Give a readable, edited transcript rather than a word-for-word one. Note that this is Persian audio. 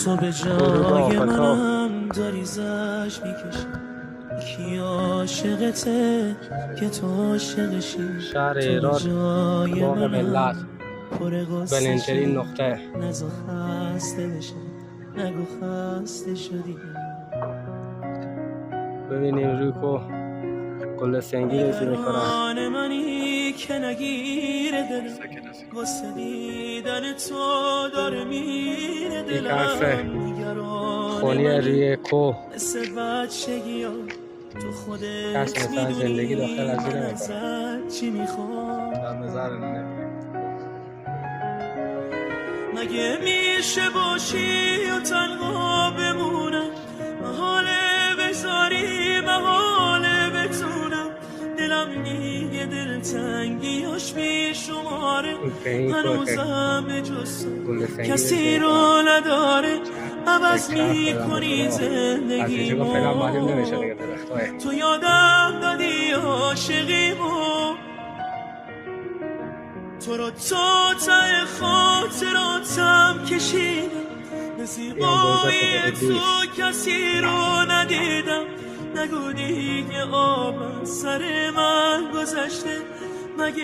تو به جای منم داری زش میکشی کی عاشقته که تو عاشقشی شهر ایران باغ ملت بلندترین نقطه نزا خسته بشم نگو خسته شدی ببینیم روی کو گل سنگی ریزی میکنن منی که نگیره دلم واسه دیدن تو داره میره یک عرصه دلم خونی روی کو مثل بچگی ها تو کس خودت مثلا زندگی داخل از این میدونی نمیکنه ازت چی میخوام در نظر نمیاد مگه میشه باشی یا تنها بمونم محاله بذاری محاله بتونم دلم میگه دلتنگیاش بیشماره هنوزم به جز کسی رو نداره عوض میکنی زندگیمو تو یادم دادی عاشقیمو تو رو تا ته خاطراتم کشیدم به زیبایی تو کسی رو ندیدم نگو دیگه آب از سر من گذشته مگه